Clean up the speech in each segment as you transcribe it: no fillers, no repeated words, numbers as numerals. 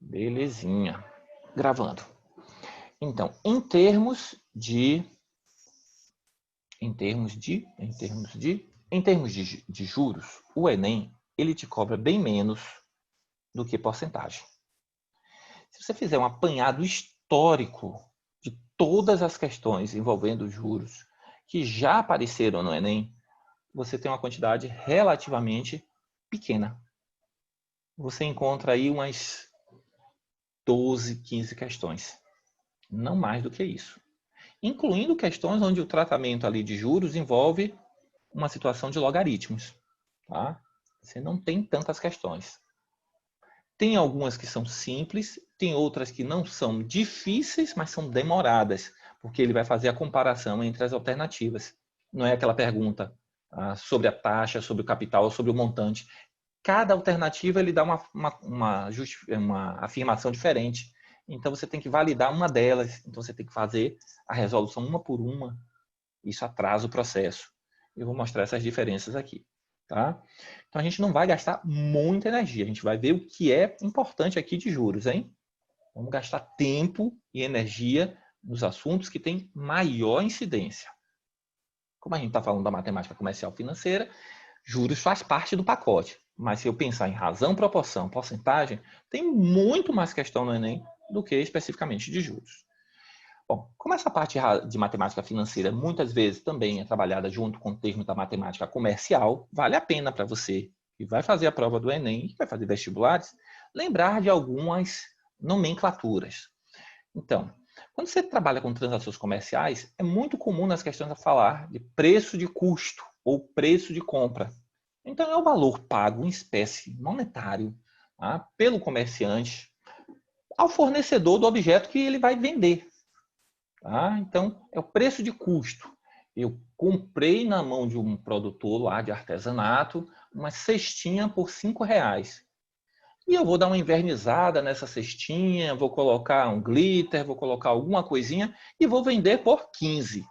Belezinha. Gravando. Então, em termos de juros, o Enem, ele te cobra bem menos do que porcentagem. Se você fizer um apanhado histórico de todas as questões envolvendo juros que já apareceram no Enem, você tem uma quantidade relativamente pequena. Você encontra aí umas 12, 15 questões. Não mais do que isso. Incluindo questões onde o tratamento ali de juros envolve uma situação de logaritmos. Tá? Você não tem tantas questões. Tem algumas que são simples, tem outras que não são difíceis, mas são demoradas, porque ele vai fazer a comparação entre as alternativas. Não é aquela pergunta sobre a taxa, sobre o capital ou sobre o montante. Cada alternativa ele dá uma afirmação diferente. Então você tem que validar uma delas. Então você tem que fazer a resolução uma por uma. Isso atrasa o processo. Eu vou mostrar essas diferenças aqui. Tá? Então a gente não vai gastar muita energia. A gente vai ver o que é importante aqui de juros, hein? Vamos gastar tempo e energia nos assuntos que têm maior incidência. Como a gente está falando da matemática comercial financeira, juros faz parte do pacote. Mas se eu pensar em razão, proporção, porcentagem, tem muito mais questão no Enem do que especificamente de juros. Bom, como essa parte de matemática financeira muitas vezes também é trabalhada junto com o termo da matemática comercial, vale a pena para você que vai fazer a prova do Enem e vai fazer vestibulares, lembrar de algumas nomenclaturas. Então, quando você trabalha com transações comerciais, é muito comum nas questões a falar de preço de custo ou preço de compra. Então, é o valor pago em espécie monetário pelo comerciante ao fornecedor do objeto que ele vai vender. Então, é o preço de custo. Eu comprei na mão de um produtor lá de artesanato uma cestinha por R$5. E eu vou dar uma invernizada nessa cestinha, vou colocar um glitter, vou colocar alguma coisinha e vou vender por 15.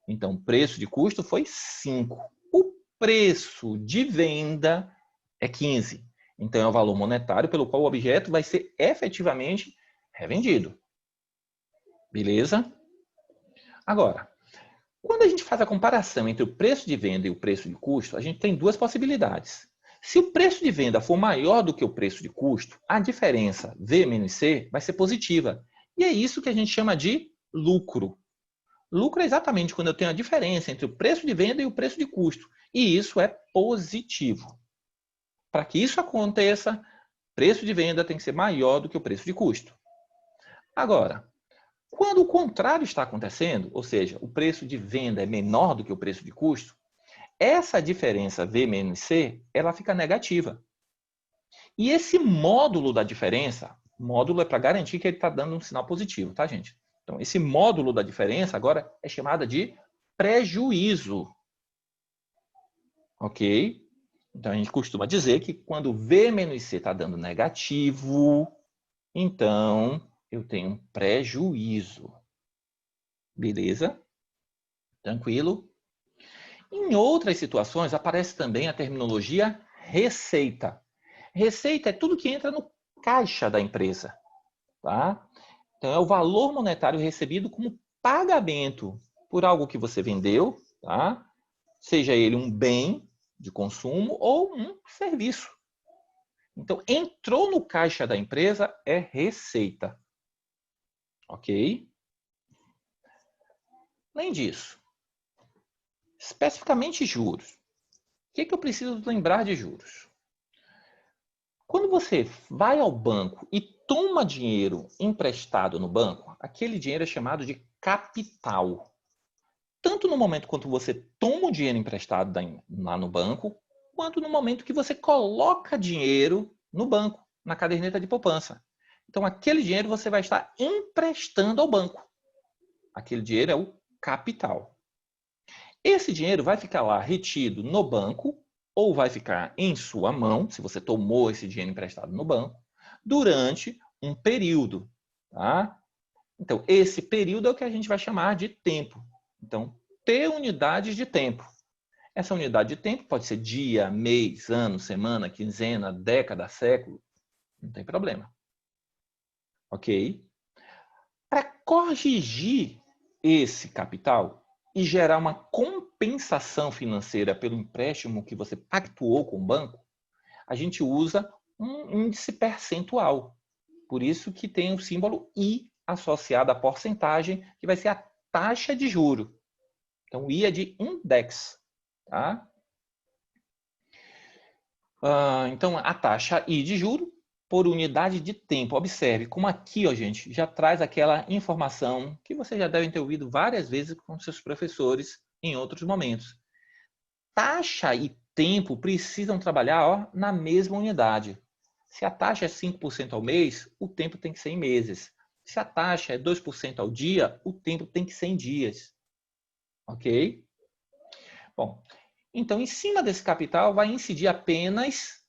Então, o preço de custo foi 5. O preço de venda é 15. Então, é o valor monetário pelo qual o objeto vai ser efetivamente revendido. Beleza? Agora, quando a gente faz a comparação entre o preço de venda e o preço de custo, a gente tem duas possibilidades. Se o preço de venda for maior do que o preço de custo, a diferença V menos C vai ser positiva. E é isso que a gente chama de lucro. Lucro é exatamente quando eu tenho a diferença entre o preço de venda e o preço de custo. E isso é positivo. Para que isso aconteça, o preço de venda tem que ser maior do que o preço de custo. Agora, quando o contrário está acontecendo, ou seja, o preço de venda é menor do que o preço de custo, essa diferença V menos C, ela fica negativa. E esse módulo da diferença, módulo é para garantir que ele está dando um sinal positivo, tá, gente? Então, esse módulo da diferença agora é chamada de prejuízo. Ok? Então, a gente costuma dizer que quando V menos C está dando negativo, então eu tenho um prejuízo. Beleza? Tranquilo? Em outras situações, aparece também a terminologia receita. Receita é tudo que entra no caixa da empresa. Tá? Então, é o valor monetário recebido como pagamento por algo que você vendeu, tá? Seja ele um bem de consumo ou um serviço. Então, entrou no caixa da empresa é receita. Ok? Além disso, especificamente juros. O que eu preciso lembrar de juros? Quando você vai ao banco e toma dinheiro emprestado no banco, aquele dinheiro é chamado de capital. Tanto no momento quando você toma o dinheiro emprestado lá no banco, quanto no momento que você coloca dinheiro no banco, na caderneta de poupança. Então, aquele dinheiro você vai estar emprestando ao banco. Aquele dinheiro é o capital. Esse dinheiro vai ficar lá retido no banco ou vai ficar em sua mão, se você tomou esse dinheiro emprestado no banco, durante um período. Tá? Então, esse período é o que a gente vai chamar de tempo. Então, ter unidades de tempo. Essa unidade de tempo pode ser dia, mês, ano, semana, quinzena, década, século. Não tem problema. ok? Para corrigir esse capital e gerar uma compensação financeira pelo empréstimo que você pactuou com o banco, a gente usa um índice percentual. Por isso que tem o símbolo I associado à porcentagem, que vai ser a taxa de juro. Então, o I é de index. Tá? Então, a taxa I de juro por unidade de tempo. Observe como aqui, ó, gente, já traz aquela informação que vocês já devem ter ouvido várias vezes com seus professores em outros momentos. Taxa e tempo precisam trabalhar, ó, na mesma unidade. Se a taxa é 5% ao mês, o tempo tem que ser em meses. Se a taxa é 2% ao dia, o tempo tem que ser em dias. Ok? Bom, então, em cima desse capital vai incidir apenas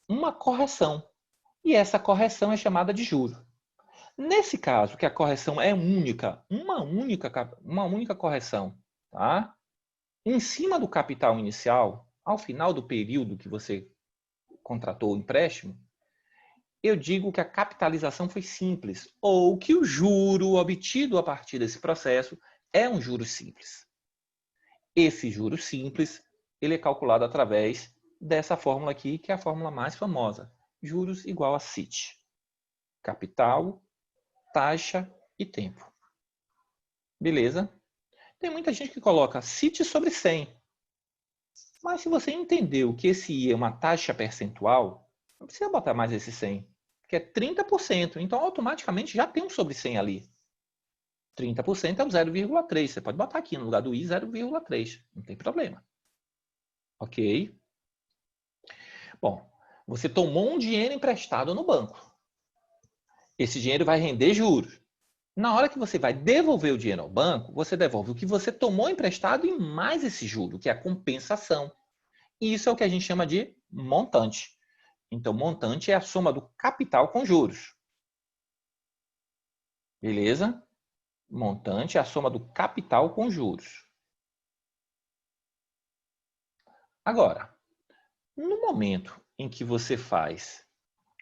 uma correção. E essa correção é chamada de juro. Nesse caso, que a correção é única, uma única correção, tá? Em cima do capital inicial, ao final do período que você contratou o empréstimo, eu digo que a capitalização foi simples, ou que o juro obtido a partir desse processo é um juro simples. Esse juro simples, ele é calculado através dessa fórmula aqui, que é a fórmula mais famosa. Juros igual a CIT. Capital, taxa e tempo. Beleza? Tem muita gente que coloca CIT sobre 100. Mas se você entendeu que esse I é uma taxa percentual, não precisa botar mais esse 100, que é 30%. Então, automaticamente, já tem um sobre 100 ali. 30% é o 0,3. Você pode botar aqui no lugar do I 0,3. Não tem problema. Ok? Bom, você tomou um dinheiro emprestado no banco. Esse dinheiro vai render juros. Na hora que você vai devolver o dinheiro ao banco, você devolve o que você tomou emprestado e mais esse juro, que é a compensação. E isso é o que a gente chama de montante. Então, montante é a soma do capital com juros. Beleza? Montante é a soma do capital com juros. Agora, no momento em que você faz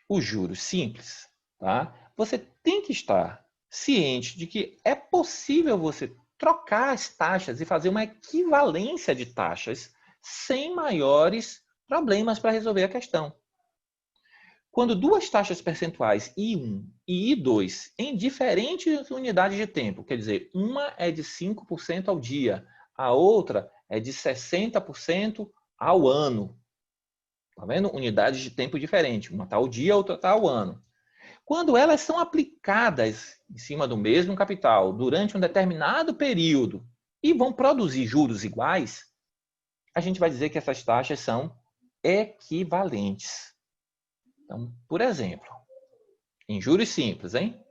os juros simples, tá? Você tem que estar ciente de que é possível você trocar as taxas e fazer uma equivalência de taxas sem maiores problemas para resolver a questão. Quando duas taxas percentuais I1 e I2 em diferentes unidades de tempo, quer dizer, uma é de 5% ao dia, a outra é de 60% ao ano. Tá vendo? Unidades de tempo diferentes. Uma está ao dia, a outra está ao ano. Quando elas são aplicadas em cima do mesmo capital durante um determinado período e vão produzir juros iguais, a gente vai dizer que essas taxas são equivalentes. Então, por exemplo, em juros simples, hein?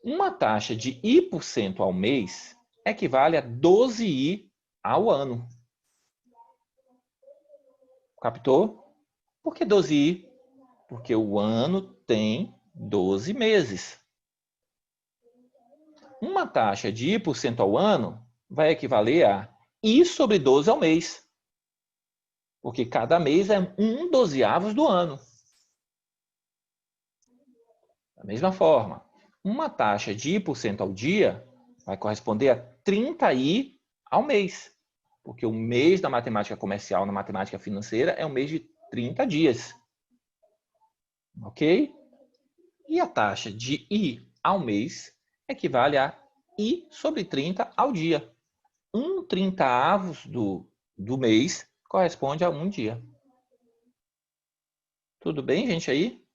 Uma taxa de I% ao mês equivale a 12I ao ano. Captou? Por que 12I? Porque o ano tem 12 meses. Uma taxa de I% ao ano vai equivaler a I sobre 12 ao mês. Porque cada mês é 1/12 do ano. Da mesma forma, uma taxa de I% ao dia vai corresponder a 30I ao mês. Porque o mês da matemática comercial, na matemática financeira, é um mês de 30 dias. Ok? E a taxa de I ao mês equivale a I sobre 30 ao dia. 1/30 do mês corresponde a um dia. Tudo bem, gente, aí?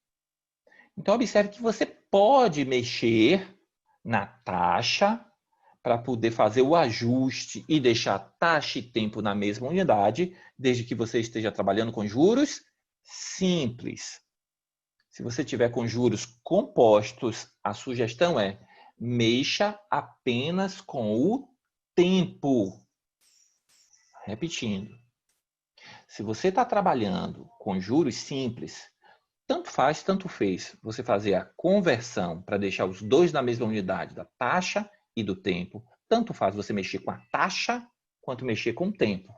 Então, observe que você pode mexer na taxa para poder fazer o ajuste e deixar taxa e tempo na mesma unidade, desde que você esteja trabalhando com juros simples. Se você tiver com juros compostos, a sugestão é mexa apenas com o tempo. Repetindo, se você está trabalhando com juros simples, tanto faz, tanto fez você fazer a conversão para deixar os dois na mesma unidade da taxa e do tempo. Tanto faz você mexer com a taxa quanto mexer com o tempo.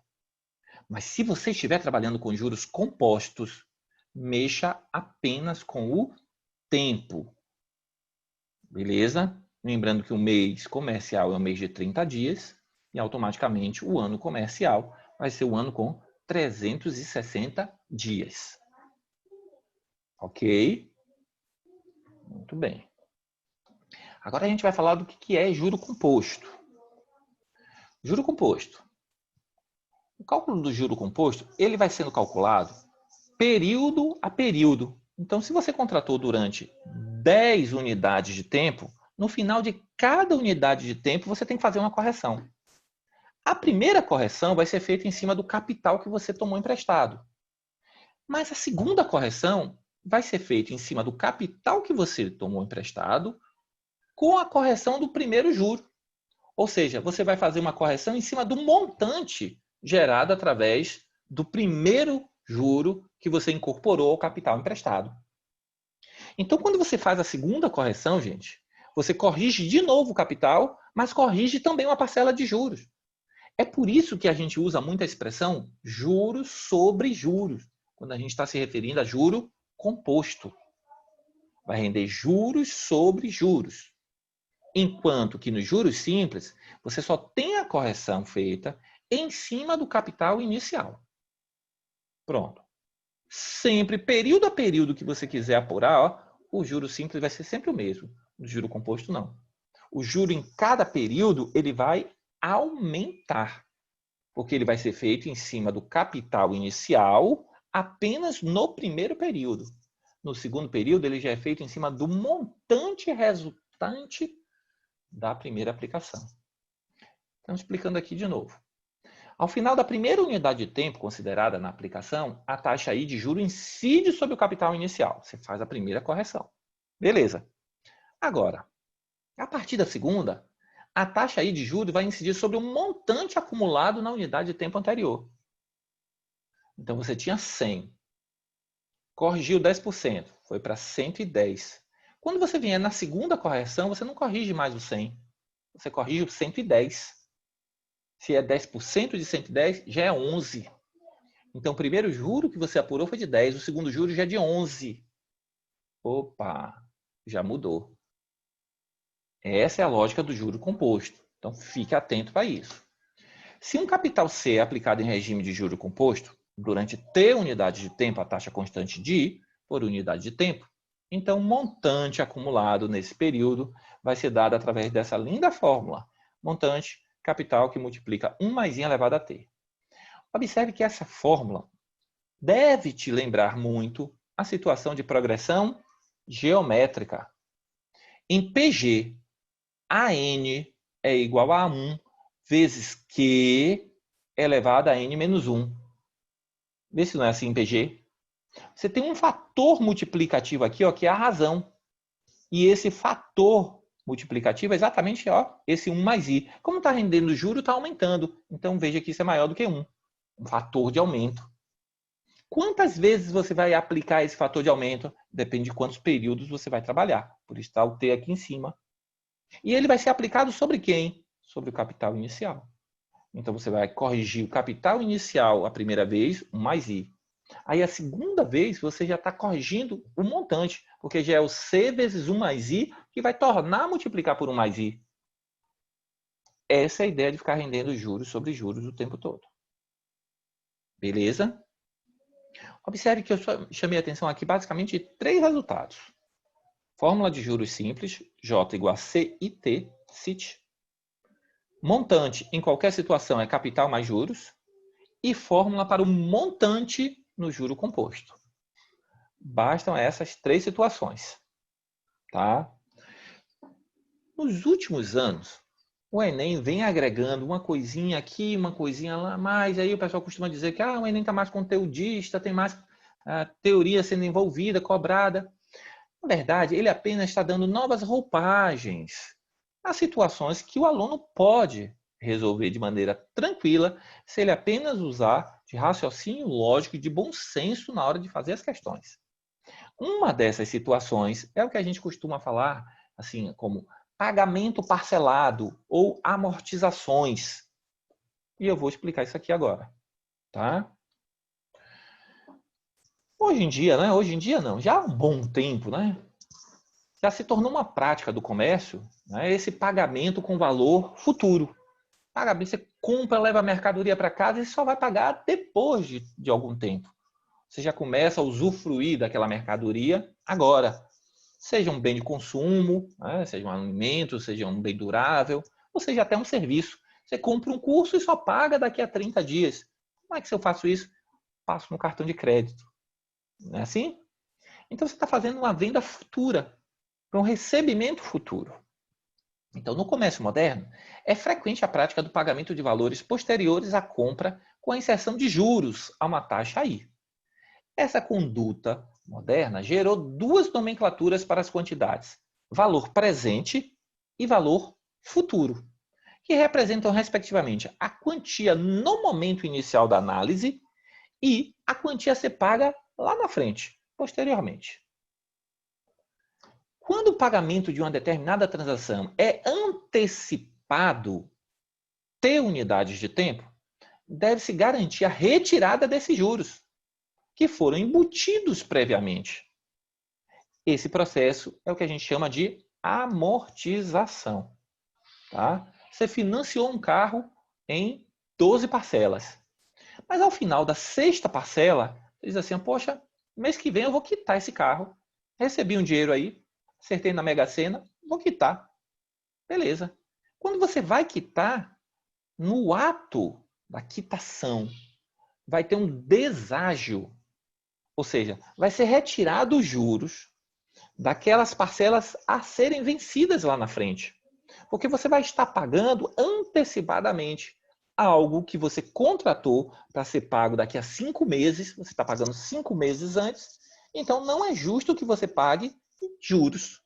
Mas se você estiver trabalhando com juros compostos, mexa apenas com o tempo. Beleza? Lembrando que o mês comercial é um mês de 30 dias e automaticamente o ano comercial vai ser o ano com 360 dias. Ok? Muito bem. Agora a gente vai falar do que é juro composto. Juro composto. O cálculo do juro composto, ele vai sendo calculado período a período. Então, se você contratou durante 10 unidades de tempo, no final de cada unidade de tempo, você tem que fazer uma correção. A primeira correção vai ser feita em cima do capital que você tomou emprestado. Mas a segunda correção vai ser feita em cima do capital que você tomou emprestado com a correção do primeiro juro. Ou seja, você vai fazer uma correção em cima do montante gerado através do primeiro juro que você incorporou ao capital emprestado. Então, quando você faz a segunda correção, gente, você corrige de novo o capital, mas corrige também uma parcela de juros. É por isso que a gente usa muito a expressão juros sobre juros, quando a gente está se referindo a juro composto. Vai render juros sobre juros. Enquanto que nos juros simples, você só tem a correção feita em cima do capital inicial. Pronto. Sempre, período a período que você quiser apurar, ó, o juro simples vai ser sempre o mesmo. O juro composto, não. O juro em cada período, ele vai aumentar. Porque ele vai ser feito em cima do capital inicial apenas no primeiro período. No segundo período, ele já é feito em cima do montante resultante da primeira aplicação. Então, explicando aqui de novo. Ao final da primeira unidade de tempo considerada na aplicação, a taxa I de juro incide sobre o capital inicial. Você faz a primeira correção. Beleza. Agora, a partir da segunda, a taxa I de juros vai incidir sobre o montante acumulado na unidade de tempo anterior. Então, você tinha 100. Corrigiu 10%. Foi para 110. Quando você vier na segunda correção, você não corrige mais o 100. Você corrige o 110. Se é 10% de 110, já é 11. Então, o primeiro juro que você apurou foi de 10. O segundo juro já é de 11. Opa, já mudou. Essa é a lógica do juro composto. Então, fique atento para isso. Se um capital C é aplicado em regime de juro composto, durante T unidades de tempo, a taxa constante de I por unidade de tempo, então o montante acumulado nesse período vai ser dado através dessa linda fórmula. Montante, capital que multiplica 1 mais I elevado a T. Observe que essa fórmula deve te lembrar muito a situação de progressão geométrica. Em PG, AN é igual a 1 vezes Q elevado a N menos 1. Vê se não é assim em PG. Você tem um fator multiplicativo aqui, ó, que é a razão. E esse fator multiplicativo é exatamente esse 1 mais I. Como está rendendo o juro, está aumentando. Então, veja que isso é maior do que 1. Um fator de aumento. Quantas vezes você vai aplicar esse fator de aumento? Depende de quantos períodos você vai trabalhar. Por isso está o T aqui em cima. E ele vai ser aplicado sobre quem? Sobre o capital inicial. Então, você vai corrigir o capital inicial a primeira vez, 1 mais I. Aí, a segunda vez, você já está corrigindo o montante, porque já é o C vezes 1 mais I, que vai tornar multiplicar por 1 mais I. Essa é a ideia de ficar rendendo juros sobre juros o tempo todo. Beleza? Observe que eu chamei a atenção aqui basicamente de 3 resultados. Fórmula de juros simples, J igual a CIT, CIT. Montante em qualquer situação é capital mais juros. E fórmula para o montante no juro composto. Bastam essas 3 situações. Tá? Nos últimos anos, o Enem vem agregando uma coisinha aqui, uma coisinha lá, mas aí o pessoal costuma dizer que o Enem está mais conteudista, tem mais teoria sendo envolvida, cobrada. Na verdade, ele apenas está dando novas roupagens a situações que o aluno pode resolver de maneira tranquila se ele apenas usar de raciocínio lógico e de bom senso na hora de fazer as questões. Uma dessas situações é o que a gente costuma falar assim como pagamento parcelado ou amortizações. E eu vou explicar isso aqui agora, tá? Hoje em dia, né? Hoje em dia não, já há um bom tempo, né? já se tornou uma prática do comércio, né, esse pagamento com valor futuro. Você compra, leva a mercadoria para casa e só vai pagar depois de algum tempo. Você já começa a usufruir daquela mercadoria agora. Seja um bem de consumo, né, seja um alimento, seja um bem durável, ou seja até um serviço. Você compra um curso e só paga daqui a 30 dias. Como é que eu faço isso? Passo no cartão de crédito. Não é assim? Então você está fazendo uma venda futura, para um recebimento futuro. Então, no comércio moderno, é frequente a prática do pagamento de valores posteriores à compra com a inserção de juros a uma taxa aí. Essa conduta moderna gerou duas nomenclaturas para as quantidades: valor presente e valor futuro, que representam, respectivamente, a quantia no momento inicial da análise e a quantia a ser paga lá na frente, posteriormente. Quando o pagamento de uma determinada transação é antecipado T unidades de tempo, deve-se garantir a retirada desses juros, que foram embutidos previamente. Esse processo é o que a gente chama de amortização. Tá? Você financiou um carro em 12 parcelas. Mas ao final da sexta parcela, você diz assim, poxa, mês que vem eu vou quitar esse carro. Recebi um dinheiro aí, acertei na Mega Sena, vou quitar. Beleza. Quando você vai quitar, no ato da quitação, vai ter um deságio. Ou seja, vai ser retirado os juros daquelas parcelas a serem vencidas lá na frente. Porque você vai estar pagando antecipadamente algo que você contratou para ser pago daqui a 5 meses. Você está pagando 5 meses antes. Então, não é justo que você pague juros.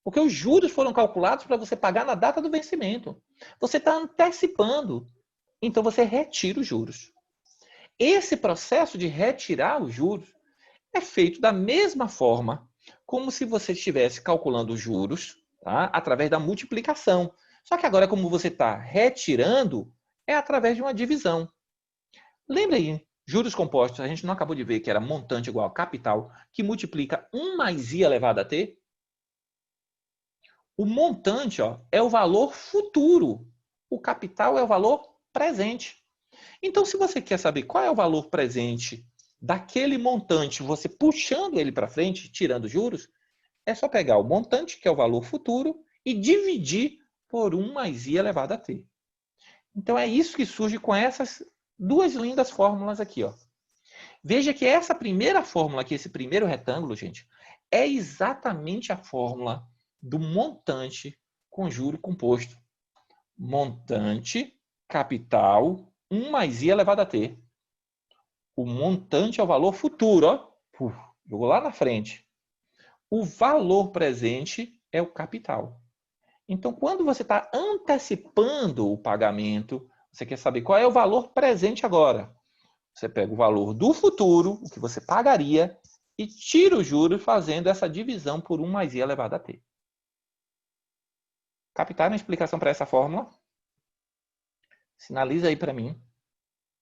Porque os juros foram calculados para você pagar na data do vencimento. Você está antecipando. Então, você retira os juros. Esse processo de retirar os juros é feito da mesma forma como se você estivesse calculando os juros, tá? Através da multiplicação. Só que agora, como você está retirando, é através de uma divisão. Lembra aí, juros compostos, a gente não acabou de ver que era montante igual a capital, que multiplica 1 mais i elevado a t? O montante, ó, é o valor futuro. O capital é o valor presente. Então, se você quer saber qual é o valor presente daquele montante, você puxando ele para frente, tirando juros, é só pegar o montante, que é o valor futuro, e dividir por 1 mais i elevado a t. Então, é isso que surge com essas duas lindas fórmulas aqui. Ó. Veja que essa primeira fórmula aqui, esse primeiro retângulo, gente, é exatamente a fórmula do montante com juro composto. Montante, capital, 1 mais i elevado a t. O montante é o valor futuro, ó. Jogou lá na frente. O valor presente é o capital. Então, quando você está antecipando o pagamento, você quer saber qual é o valor presente agora. Você pega o valor do futuro, o que você pagaria, e tira os juros fazendo essa divisão por 1 mais i elevado a t. Captaram a explicação para essa fórmula? Sinaliza aí para mim.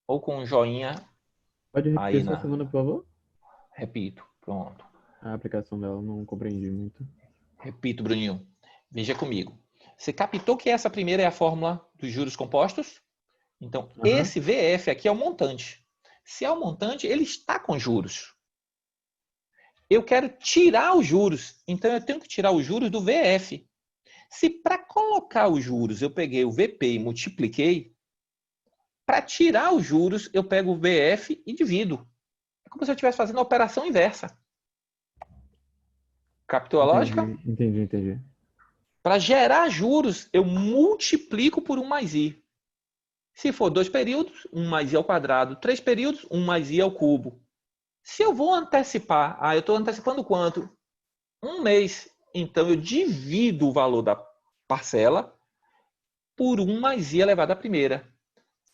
Ou com um joinha. Pode repetir Aí essa segunda, por favor? Repito. Pronto. A aplicação dela não compreendi muito. Repito, Bruninho. Veja comigo. Você captou que essa primeira é a fórmula dos juros compostos? Então, esse VF aqui é o montante. Se é o montante, ele está com juros. Eu quero tirar os juros. Então, eu tenho que tirar os juros do VF. Se para colocar os juros eu peguei o VP e multipliquei, para tirar os juros eu pego o VF e divido. É como se eu estivesse fazendo a operação inversa. Captou a lógica? Entendi. Para gerar juros, eu multiplico por 1 mais i. Se for 2 períodos, 1 mais i ao quadrado. 3 períodos, 1 mais i ao cubo. Se eu vou antecipar, eu estou antecipando quanto? 1 mês. Então, eu divido o valor da parcela por 1 mais i elevado à primeira.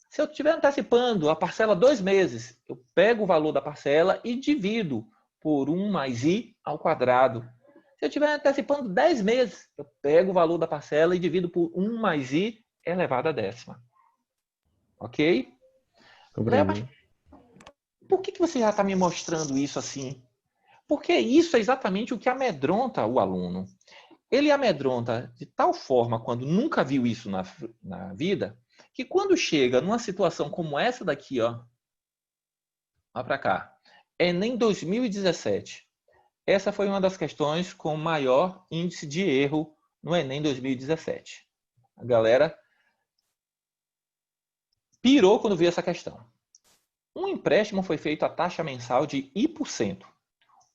Se eu estiver antecipando a parcela 2 meses, eu pego o valor da parcela e divido por 1 mais i ao quadrado. Se eu estiver antecipando 10 meses, eu pego o valor da parcela e divido por 1 mais i elevado à décima. Ok? Léo, mas Compreendi. por que você já está me mostrando isso assim? Porque isso é exatamente o que amedronta o aluno. ele amedronta de tal forma, quando nunca viu isso na vida, que quando chega numa situação como essa daqui, ó para cá, Enem 2017. Essa foi uma das questões com maior índice de erro no Enem 2017. A galera pirou quando viu essa questão. Um empréstimo foi feito a taxa mensal de I%,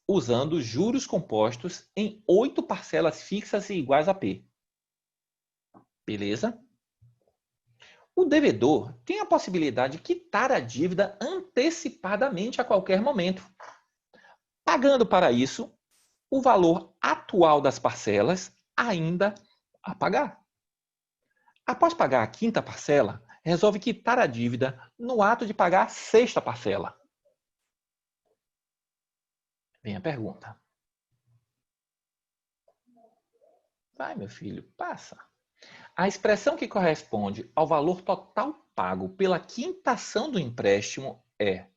usando juros compostos em 8 parcelas fixas e iguais a P. Beleza? O devedor tem a possibilidade de quitar a dívida antecipadamente a qualquer momento, pagando para isso o valor atual das parcelas ainda a pagar. Após pagar a 5ª parcela, resolve quitar a dívida no ato de pagar a 6ª parcela. Vem a pergunta. Vai, meu filho, passa. A expressão que corresponde ao valor total pago pela quintação do empréstimo é...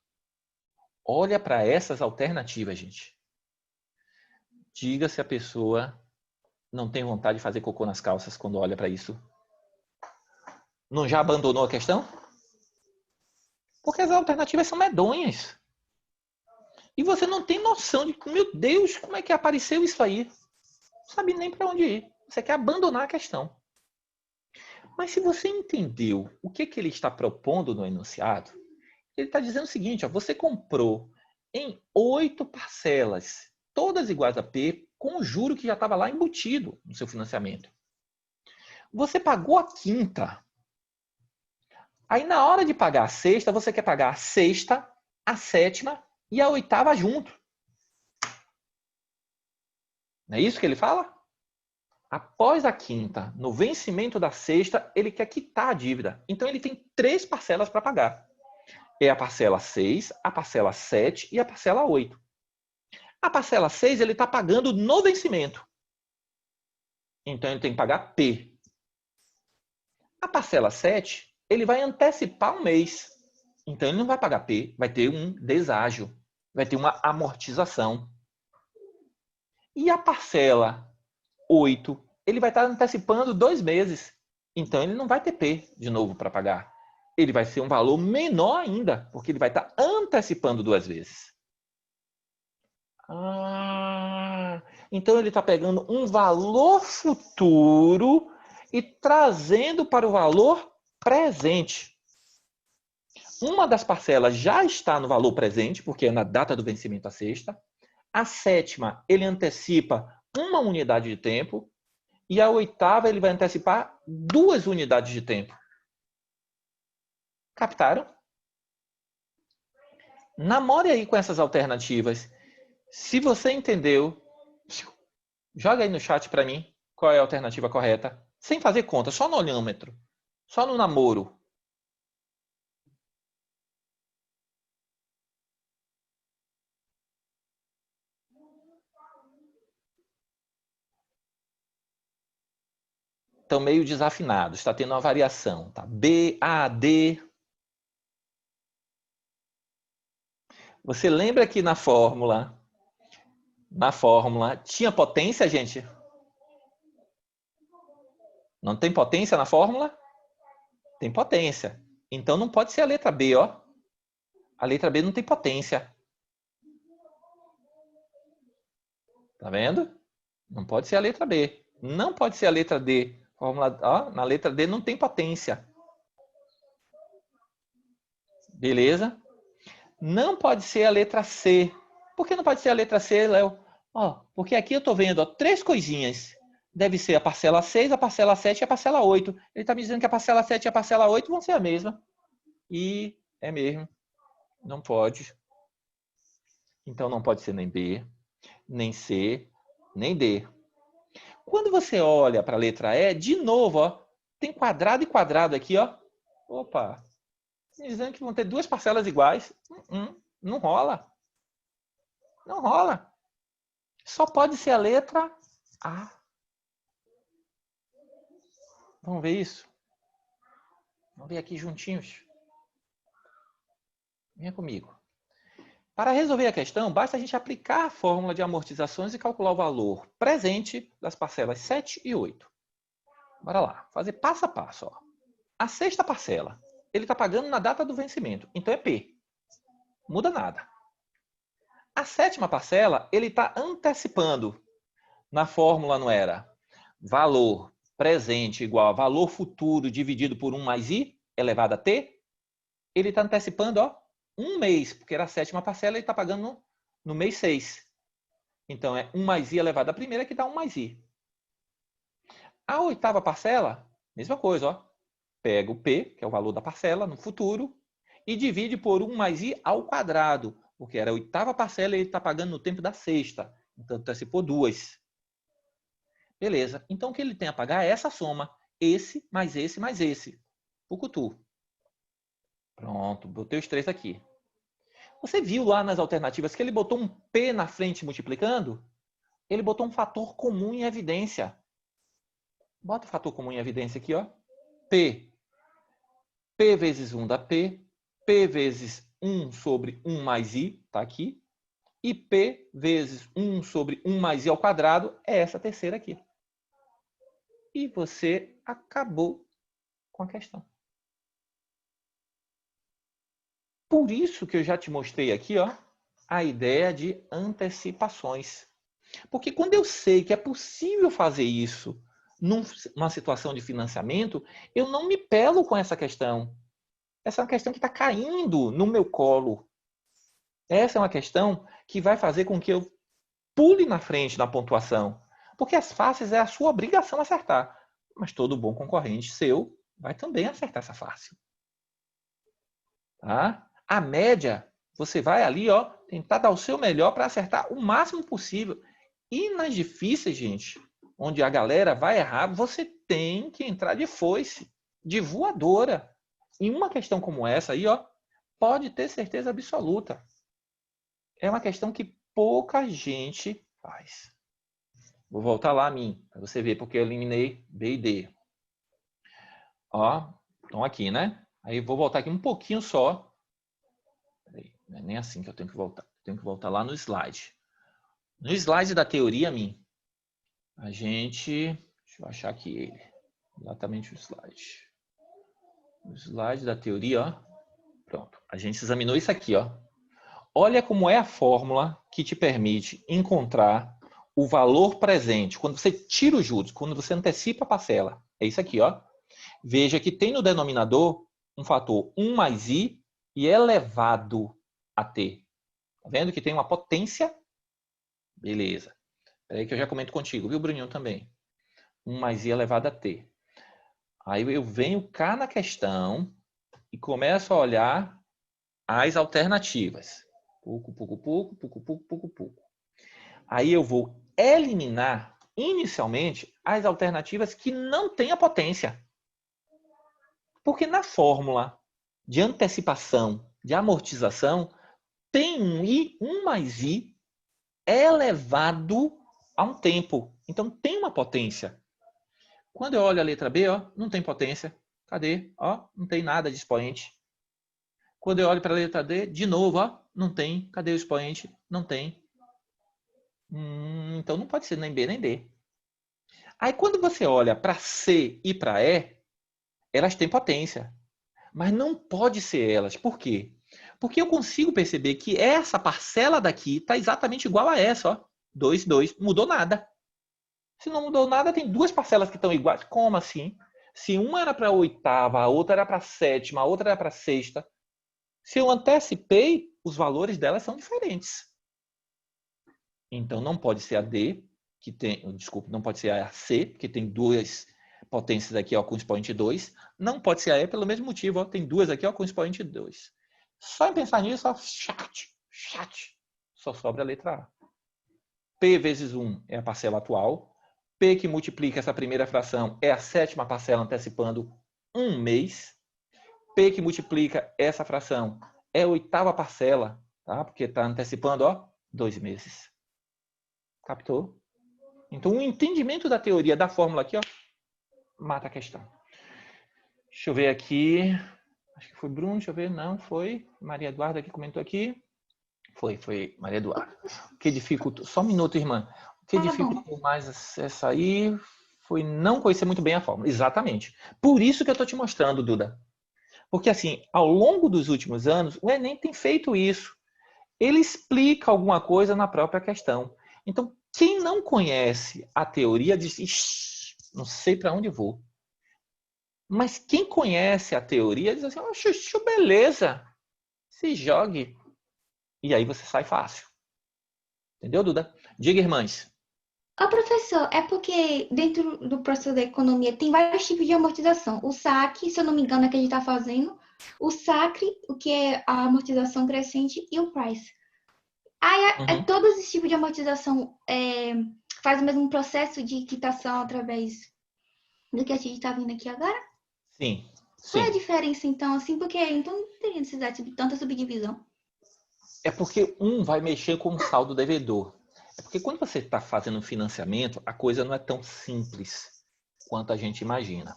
Olha para essas alternativas, gente. Diga se a pessoa não tem vontade de fazer cocô nas calças quando olha para isso. Não já abandonou a questão? Porque as alternativas são medonhas. E você não tem noção de, meu Deus, como é que apareceu isso aí? Não sabe nem para onde ir. Você quer abandonar a questão. Mas se você entendeu o que ele está propondo no enunciado, ele está dizendo o seguinte, ó, você comprou em 8 parcelas, todas iguais a P, com o juro que já estava lá embutido no seu financiamento. Você pagou a 5ª. Aí na hora de pagar a 6ª, você quer pagar a 6ª, a 7ª e a 8ª junto. Não é isso que ele fala? Após a 5ª, no vencimento da 6ª, ele quer quitar a dívida. Então ele tem 3 parcelas para pagar. É a parcela 6, a parcela 7 e a parcela 8. A parcela 6 ele está pagando no vencimento. Então ele tem que pagar P. A parcela 7, ele vai antecipar um mês. Então ele não vai pagar P, vai ter um deságio, vai ter uma amortização. E a parcela 8, ele vai estar antecipando 2 meses. Então ele não vai ter P de novo para pagar. Ele vai ser um valor menor ainda, porque ele vai estar antecipando 2 vezes. Então ele está pegando um valor futuro e trazendo para o valor presente. Uma das parcelas já está no valor presente, porque é na data do vencimento a 6ª. A 7ª, ele antecipa 1 unidade de tempo. E a 8ª, ele vai antecipar 2 unidades de tempo. Captaram? Namore aí com essas alternativas. Se você entendeu, joga aí no chat para mim qual é a alternativa correta. Sem fazer conta, só no olhômetro. Só no namoro. Estão meio desafinados, está tendo uma variação. Tá? B, A, D. Você lembra que na fórmula tinha potência, gente? Não tem potência na fórmula? Tem potência. Então não pode ser a letra B, ó. A letra B não tem potência. Tá vendo? Não pode ser a letra B. Não pode ser a letra D. Fórmula, ó, na letra D não tem potência. Beleza? Não pode ser a letra C. Por que não pode ser a letra C, Léo? Ó, porque aqui eu estou vendo ó, 3 coisinhas. Deve ser a parcela 6, a parcela 7 e a parcela 8. Ele está me dizendo que a parcela 7 e a parcela 8 vão ser a mesma. E é mesmo. Não pode. Então não pode ser nem B, nem C, nem D. Quando você olha para a letra E, de novo, ó, tem quadrado e quadrado aqui, ó. Opa, dizendo que vão ter 2 parcelas iguais. Não rola. Não rola. Só pode ser a letra A. Vamos ver isso? Vamos ver aqui juntinhos. Venha comigo. Para resolver a questão, basta a gente aplicar a fórmula de amortizações e calcular o valor presente das parcelas 7 e 8. Bora lá, fazer passo a passo. Ó. A sexta parcela, ele está pagando na data do vencimento, então é P. Muda nada. A sétima parcela, ele está antecipando. Na fórmula não era valor presente igual a valor futuro dividido por 1 mais I elevado a T? Ele está antecipando, ó, um mês, porque era a sétima parcela, ele está pagando no mês 6. Então, é 1 mais I elevado à primeira que dá 1 mais I. A oitava parcela, mesma coisa. Ó. Pega o P, que é o valor da parcela, no futuro, e divide por 1 mais I ao quadrado, porque era a oitava parcela e ele está pagando no tempo da sexta. Então, antecipou 2. Beleza. Então, o que ele tem a pagar é essa soma. Esse, mais esse, mais esse. Pucutu. Pronto, botei os 3 aqui. Você viu lá nas alternativas que ele botou um P na frente multiplicando? Ele botou um fator comum em evidência. Bota o fator comum em evidência aqui, ó. P. P vezes 1 dá P. P vezes 1 sobre 1 mais I, tá aqui. E P vezes 1 sobre 1 mais I ao quadrado é essa terceira aqui. E você acabou com a questão. Por isso que eu já te mostrei aqui, ó, a ideia de antecipações. Porque quando eu sei que é possível fazer isso numa situação de financiamento, eu não me pelo com essa questão. Essa é uma questão que está caindo no meu colo. Essa é uma questão que vai fazer com que eu pule na frente na pontuação. Porque as faces é a sua obrigação acertar. Mas todo bom concorrente seu vai também acertar essa face. Tá? A média, você vai ali, ó, tentar dar o seu melhor para acertar o máximo possível. E nas difíceis, gente, onde a galera vai errar, você tem que entrar de foice, de voadora. Em uma questão como essa aí, ó, pode ter certeza absoluta. É uma questão que pouca gente faz. Vou voltar lá a mim, para você ver porque eu eliminei B e D. Ó, estão aqui, né? Aí vou voltar aqui um pouquinho só. Peraí, não é nem assim que eu tenho que voltar. Eu tenho que voltar lá no slide. No slide da teoria, a gente... Deixa eu achar aqui ele. Exatamente o slide. O slide da teoria, ó. Pronto. A gente examinou isso aqui, ó. Olha como é a fórmula que te permite encontrar o valor presente. Quando você tira os juros, quando você antecipa a parcela. É isso aqui, ó. Veja que tem no denominador um fator 1 mais I e elevado a T. Tá vendo que tem uma potência? Beleza. Espera aí que eu já comento contigo, viu, Bruninho, também. 1 mais I elevado a T. Aí eu venho cá na questão e começo a olhar as alternativas. Pouco. Aí eu vou eliminar, inicialmente, as alternativas que não têm a potência. Porque na fórmula de antecipação, de amortização, tem um I, 1 mais I elevado a um tempo. Então, tem uma potência. Quando eu olho a letra B, ó, não tem potência. Cadê? Ó, não tem nada de expoente. Quando eu olho para a letra D, de novo, ó, não tem. Cadê o expoente? Não tem. Então, não pode ser nem B nem D. Aí, quando você olha para C e para E, elas têm potência. Mas não pode ser elas. Por quê? Porque eu consigo perceber que essa parcela daqui está exatamente igual a essa. Ó. 2, 2. Mudou nada. Se não mudou nada, tem duas parcelas que estão iguais. Como assim? Se uma era para a oitava, a outra era para a sétima, a outra era para a sexta. Se eu antecipei, os valores delas são diferentes. Então, não pode ser a D, que tem... Desculpa, não pode ser a C, que tem duas potências aqui ó, com expoente 2. Não pode ser a E pelo mesmo motivo. Ó, tem duas aqui ó, com expoente 2. Só em pensar nisso, ó, chat. Só sobra a letra A. P vezes 1 é a parcela atual. P que multiplica essa primeira fração é a sétima parcela antecipando um mês. P que multiplica essa fração é a oitava parcela, tá? Porque está antecipando ó, 2 meses. Captou? Então, o entendimento da teoria da fórmula aqui ó, mata a questão. Deixa eu ver aqui. Acho que foi Bruno, deixa eu ver. Não, foi. Maria Eduarda que comentou aqui. Foi Maria Eduarda. O que dificultou... Só um minuto, irmã. O que dificultou mais essa aí foi não conhecer muito bem a fórmula. Exatamente. Por isso que eu estou te mostrando, Duda. Porque, assim, ao longo dos últimos anos, o Enem tem feito isso. Ele explica alguma coisa na própria questão. Então, quem não conhece a teoria diz, não sei para onde vou. Mas quem conhece a teoria diz assim, chuchu, beleza, se jogue. E aí você sai fácil. Entendeu, Duda? Diga, irmãs. Ô, professor, é porque dentro do processo da economia tem vários tipos de amortização. O saque, se eu não me engano, é que a gente está fazendo. O sacre, o que é a amortização crescente, e o price. Aí, todos esses tipos de amortização faz o mesmo processo de quitação através do que a gente está vendo aqui agora? Sim. Qual é a diferença, então, assim? Porque então não teria necessidade de tanta subdivisão. É porque um vai mexer com o saldo devedor. É porque quando você está fazendo um financiamento, a coisa não é tão simples quanto a gente imagina.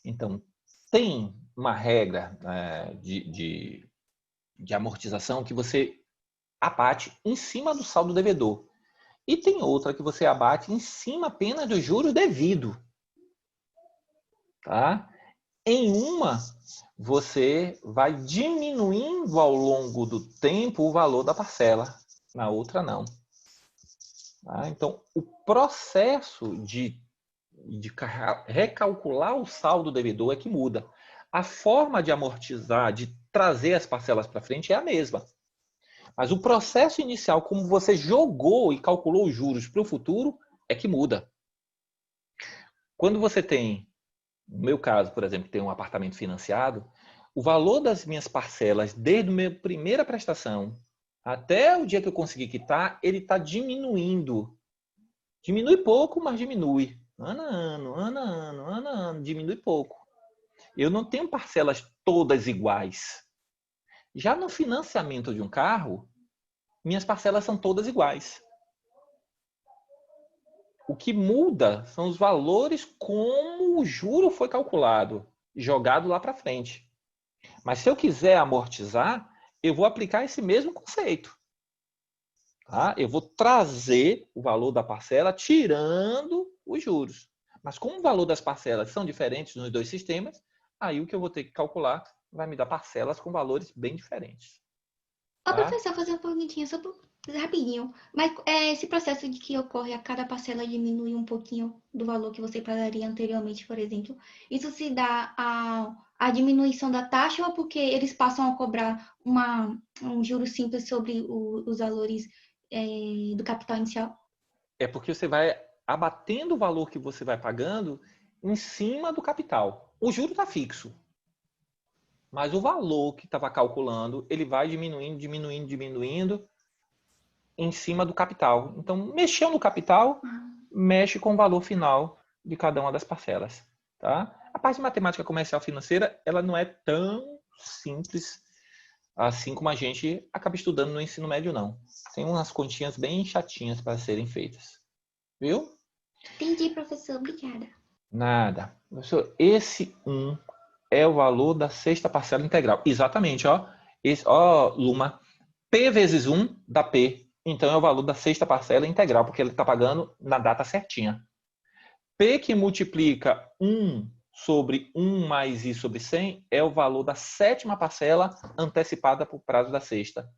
Então, tem uma regra de amortização que você abate em cima do saldo devedor. E tem outra que você abate em cima apenas do juro devido. Tá? Em uma, você vai diminuindo ao longo do tempo o valor da parcela. Na outra, não. Tá? Então, o processo de recalcular o saldo devedor é que muda. A forma de amortizar, de trazer as parcelas para frente é a mesma. Mas o processo inicial, como você jogou e calculou os juros para o futuro, é que muda. Quando você tem, no meu caso, por exemplo, tem um apartamento financiado, o valor das minhas parcelas, desde a minha primeira prestação até o dia que eu conseguir quitar, ele está diminuindo. Diminui pouco, mas diminui. Ano a ano, ano a ano, ano a ano, diminui pouco. Eu não tenho parcelas todas iguais. Já no financiamento de um carro, minhas parcelas são todas iguais. O que muda são os valores como o juro foi calculado e jogado lá para frente. Mas se eu quiser amortizar, eu vou aplicar esse mesmo conceito. Tá? Eu vou trazer o valor da parcela tirando os juros. Mas como o valor das parcelas são diferentes nos dois sistemas, aí o que eu vou ter que calcular vai me dar parcelas com valores bem diferentes. Ô, Tá? professor, fazer uma perguntinha só rapidinho. Mas esse processo de que ocorre a cada parcela diminui um pouquinho do valor que você pagaria anteriormente, por exemplo, isso se dá a diminuição da taxa ou porque eles passam a cobrar um juro simples sobre os valores do capital inicial? É porque você vai abatendo o valor que você vai pagando em cima do capital. O juro está fixo. Mas o valor que estava calculando, ele vai diminuindo, diminuindo, diminuindo em cima do capital. Então, mexeu no capital, mexe com o valor final de cada uma das parcelas. Tá? A parte de matemática comercial financeira, ela não é tão simples assim como a gente acaba estudando no ensino médio, não. Tem umas continhas bem chatinhas para serem feitas. Viu? Entendi, professor. Obrigada. Nada. Professor, esse 1 é o valor da sexta parcela integral. Exatamente, ó. Luma, P vezes 1 dá P. Então é o valor da sexta parcela integral, porque ele está pagando na data certinha. P que multiplica 1 sobre 1 mais I sobre 100 é o valor da sétima parcela antecipada por prazo da sexta.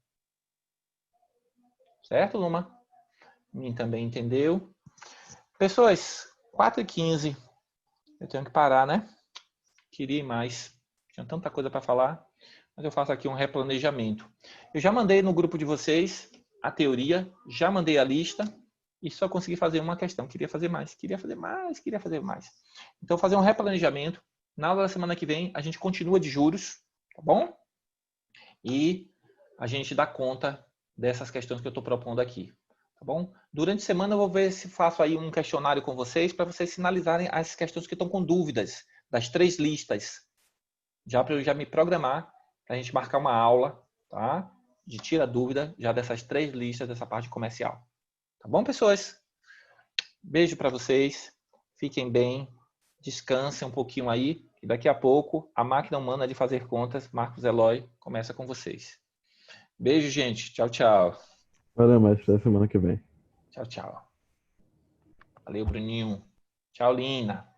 Certo, Luma? Mim também entendeu. Pessoas, 4h15. Eu tenho que parar, né? Queria ir mais. Tinha tanta coisa para falar, mas eu faço aqui um replanejamento. Eu já mandei no grupo de vocês a teoria, já mandei a lista e só consegui fazer uma questão. Queria fazer mais, queria fazer mais, queria fazer mais. Então, fazer um replanejamento. Na aula da semana que vem, a gente continua de juros, tá bom? E a gente dá conta dessas questões que eu estou propondo aqui, tá bom? Durante a semana eu vou ver se faço aí um questionário com vocês para vocês sinalizarem as questões que estão com dúvidas das 3 listas. Já para eu já me programar para a gente marcar uma aula, tá? De tira dúvida já dessas 3 listas dessa parte comercial. Tá bom, pessoas? Beijo para vocês. Fiquem bem. Descansem um pouquinho aí. E daqui a pouco, a máquina humana de fazer contas, Marcos Eloy, começa com vocês. Beijo, gente. Tchau, tchau. Valeu, mais até semana que vem. Tchau, tchau. Valeu, Bruninho. Tchau, Lina.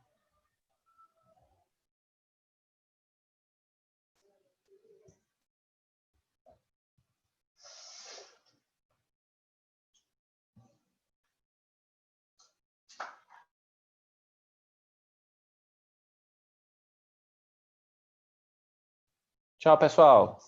Tchau, pessoal.